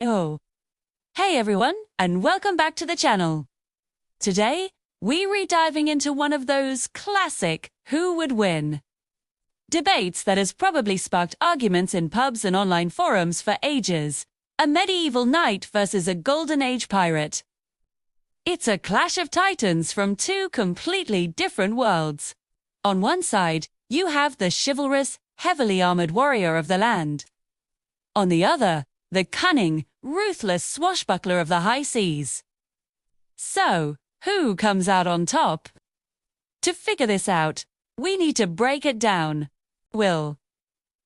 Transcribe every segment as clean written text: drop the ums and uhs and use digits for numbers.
Oh, hey everyone, and welcome back to the channel. Today, we're diving into one of those classic who would win debates that has probably sparked arguments in pubs and online forums for ages. A medieval knight versus a golden age pirate. It's a clash of titans from two completely different worlds. On one side, you have the chivalrous, heavily armored warrior of the land. On the other, the cunning, ruthless swashbuckler of the high seas. So, who comes out on top? To figure this out, we need to break it down. We'll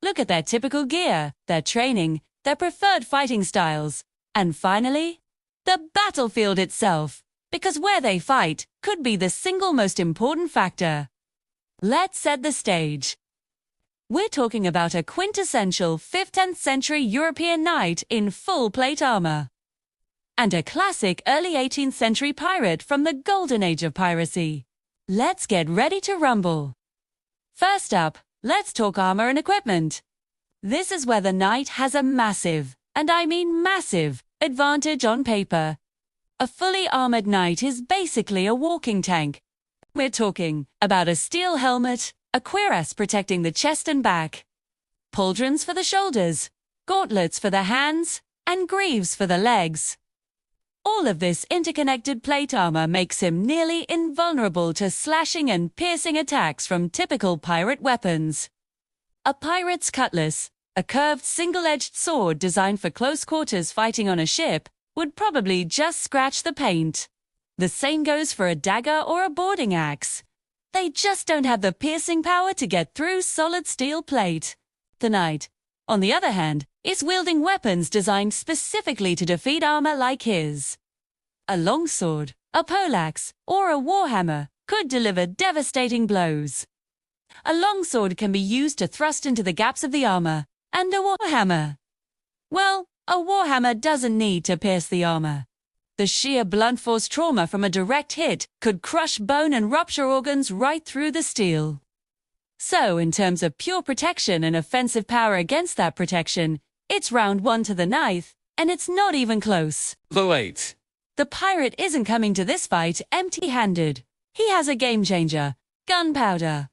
look at their typical gear, their training, their preferred fighting styles, and finally, the battlefield itself, because where they fight could be the single most important factor. Let's set the stage. We're talking about a quintessential 5th-10th century European knight in full plate armor, and a classic early 18th century pirate from the golden age of piracy. Let's get ready to rumble. First up, let's talk armor and equipment. This is where the knight has a massive, and I mean massive, advantage on paper. A fully armored knight is basically a walking tank. We're talking about a steel helmet, a cuirass protecting the chest and back, pauldrons for the shoulders, gauntlets for the hands, and greaves for the legs. All of this interconnected plate armor makes him nearly invulnerable to slashing and piercing attacks from typical pirate weapons. A pirate's cutlass, a curved single-edged sword designed for close quarters fighting on a ship, would probably just scratch the paint. The same goes for a dagger or a boarding axe. They just don't have the piercing power to get through solid steel plate. The knight, on the other hand, is wielding weapons designed specifically to defeat armor like his. A longsword, a poleaxe, or a warhammer could deliver devastating blows. A longsword can be used to thrust into the gaps of the armor, and a warhammer, well, a warhammer doesn't need to pierce the armor. The sheer blunt force trauma from a direct hit could crush bone and rupture organs right through the steel. So, in terms of pure protection and offensive power against that protection, it's round one to the knife, and it's not even close. The pirate isn't coming to this fight empty-handed. He has a game-changer, gunpowder.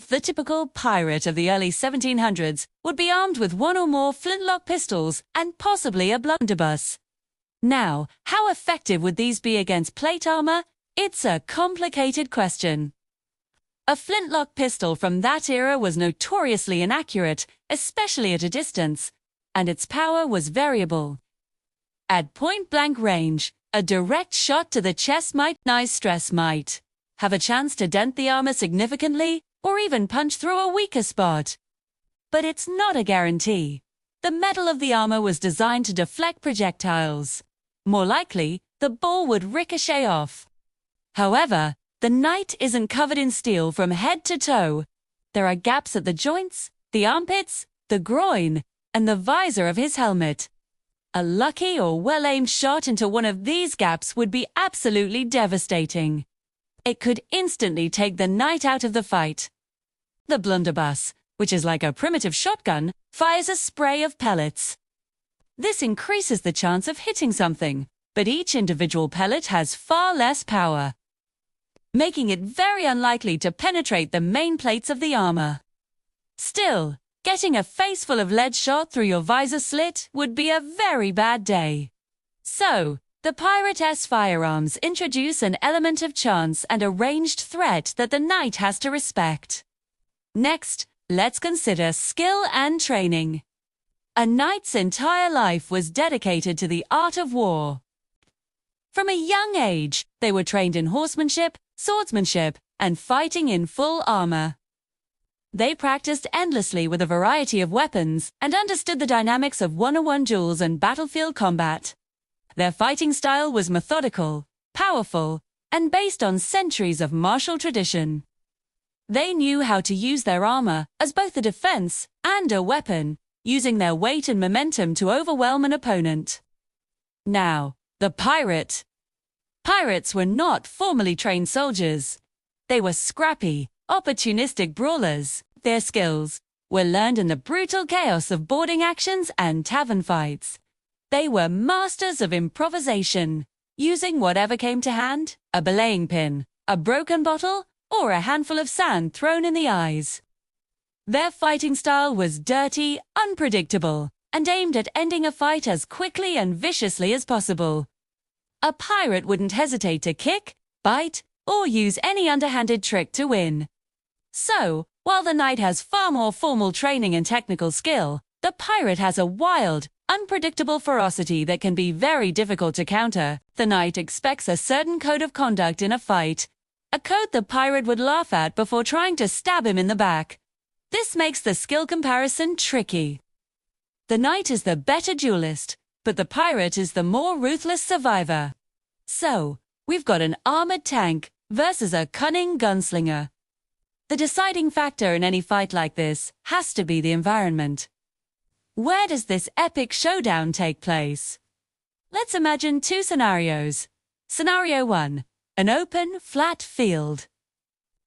The typical pirate of the early 1700s would be armed with one or more flintlock pistols and possibly a blunderbuss. Now, how effective would these be against plate armor? It's a complicated question. A flintlock pistol from that era was notoriously inaccurate, especially at a distance, and its power was variable. At point-blank range, a direct shot to the chest might have a chance to dent the armor significantly or even punch through a weaker spot. But it's not a guarantee. The metal of the armor was designed to deflect projectiles. More likely, the ball would ricochet off. However, the knight isn't covered in steel from head to toe. There are gaps at the joints, the armpits, the groin, and the visor of his helmet. A lucky or well-aimed shot into one of these gaps would be absolutely devastating. It could instantly take the knight out of the fight. The blunderbuss, which is like a primitive shotgun, fires a spray of pellets. This increases the chance of hitting something, but each individual pellet has far less power, making it very unlikely to penetrate the main plates of the armor. Still, getting a face full of lead shot through your visor slit would be a very bad day. So, the Pirate-S firearms introduce an element of chance and a ranged threat that the knight has to respect. Next, let's consider skill and training. A knight's entire life was dedicated to the art of war. From a young age, they were trained in horsemanship, swordsmanship, and fighting in full armor. They practiced endlessly with a variety of weapons and understood the dynamics of one-on-one duels and battlefield combat. Their fighting style was methodical, powerful, and based on centuries of martial tradition. They knew how to use their armor as both a defense and a weapon, using their weight and momentum to overwhelm an opponent. Now, the pirate. Pirates were not formally trained soldiers. They were scrappy, opportunistic brawlers. Their skills were learned in the brutal chaos of boarding actions and tavern fights. They were masters of improvisation, using whatever came to hand, a belaying pin, a broken bottle, or a handful of sand thrown in the eyes. Their fighting style was dirty, unpredictable, and aimed at ending a fight as quickly and viciously as possible. A pirate wouldn't hesitate to kick, bite, or use any underhanded trick to win. So, while the knight has far more formal training and technical skill, the pirate has a wild, unpredictable ferocity that can be very difficult to counter. The knight expects a certain code of conduct in a fight, a code the pirate would laugh at before trying to stab him in the back. This makes the skill comparison tricky. The knight is the better duelist, but the pirate is the more ruthless survivor. So, we've got an armored tank versus a cunning gunslinger. The deciding factor in any fight like this has to be the environment. Where does this epic showdown take place? Let's imagine two scenarios. Scenario 1. An open, flat field.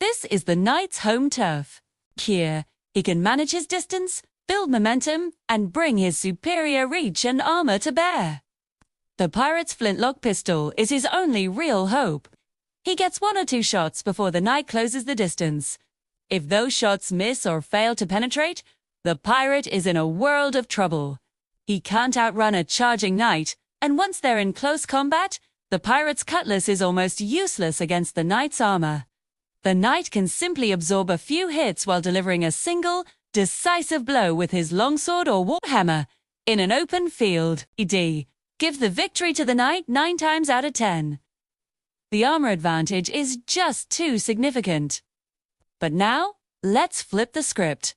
This is the knight's home turf. Here, he can manage his distance, build momentum, and bring his superior reach and armor to bear. The pirate's flintlock pistol is his only real hope. He gets 1 or 2 shots before the knight closes the distance. If those shots miss or fail to penetrate, the pirate is in a world of trouble. He can't outrun a charging knight, and once they're in close combat, the pirate's cutlass is almost useless against the knight's armor. The knight can simply absorb a few hits while delivering a single, decisive blow with his longsword or warhammer in an open field. Give the victory to the knight 9 times out of 10. The armor advantage is just too significant. But now, let's flip the script.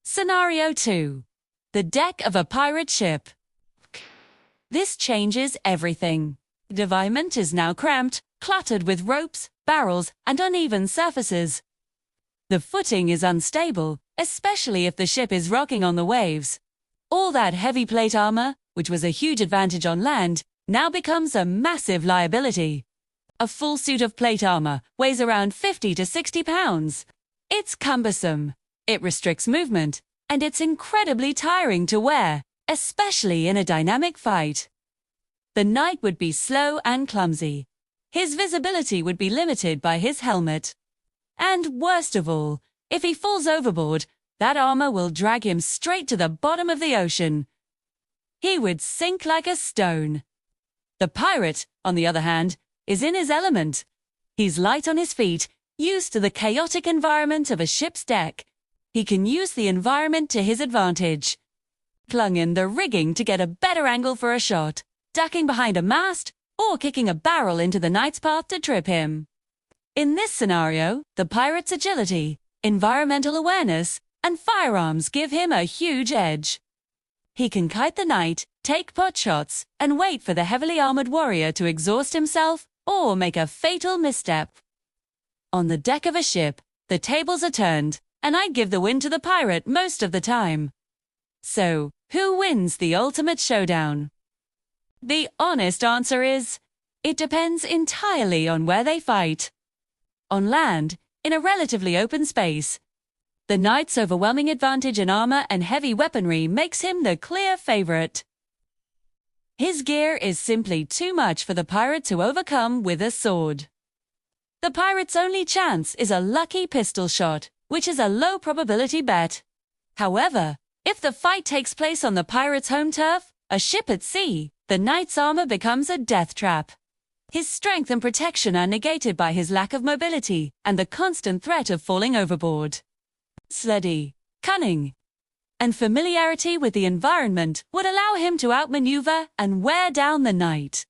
Scenario 2. The deck of a pirate ship. This changes everything. The environment is now cramped, cluttered with ropes, barrels, and uneven surfaces. The footing is unstable, especially if the ship is rocking on the waves. All that heavy plate armor, which was a huge advantage on land, now becomes a massive liability. A full suit of plate armor weighs around 50 to 60 pounds. It's cumbersome, it restricts movement, and it's incredibly tiring to wear, especially in a dynamic fight. The knight would be slow and clumsy. His visibility would be limited by his helmet. And worst of all, if he falls overboard, that armor will drag him straight to the bottom of the ocean. He would sink like a stone. The pirate, on the other hand, is in his element. He's light on his feet, used to the chaotic environment of a ship's deck. He can use the environment to his advantage. Clung in the rigging to get a better angle for a shot, ducking behind a mast, or kicking a barrel into the knight's path to trip him. In this scenario, the pirate's agility, environmental awareness, and firearms give him a huge edge. He can kite the knight, take pot shots, and wait for the heavily armored warrior to exhaust himself or make a fatal misstep. On the deck of a ship, the tables are turned, and I'd give the win to the pirate most of the time. So, who wins the ultimate showdown? The honest answer is, it depends entirely on where they fight. On land, in a relatively open space, the knight's overwhelming advantage in armor and heavy weaponry makes him the clear favorite. His gear is simply too much for the pirate to overcome with a sword. The pirate's only chance is a lucky pistol shot, which is a low probability bet. However, if the fight takes place on the pirate's home turf, a ship at sea, the knight's armor becomes a death trap. His strength and protection are negated by his lack of mobility and the constant threat of falling overboard. Steady, cunning, and familiarity with the environment would allow him to outmaneuver and wear down the knight.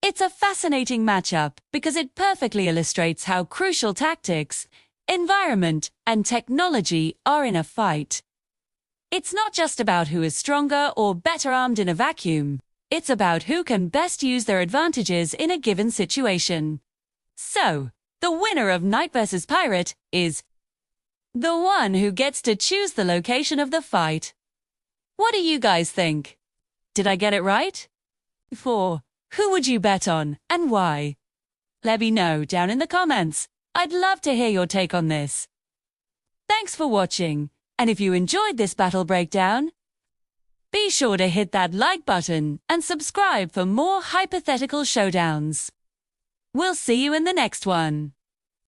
It's a fascinating matchup because it perfectly illustrates how crucial tactics, environment, and technology are in a fight. It's not just about who is stronger or better armed in a vacuum. It's about who can best use their advantages in a given situation. So, the winner of Knight vs. Pirate is the one who gets to choose the location of the fight. What do you guys think? Did I get it right? 4. Who would you bet on, and why? Let me know down in the comments. I'd love to hear your take on this. Thanks for watching, and if you enjoyed this battle breakdown, Be sure to hit that like button and subscribe for more hypothetical showdowns. We'll see you in the next one.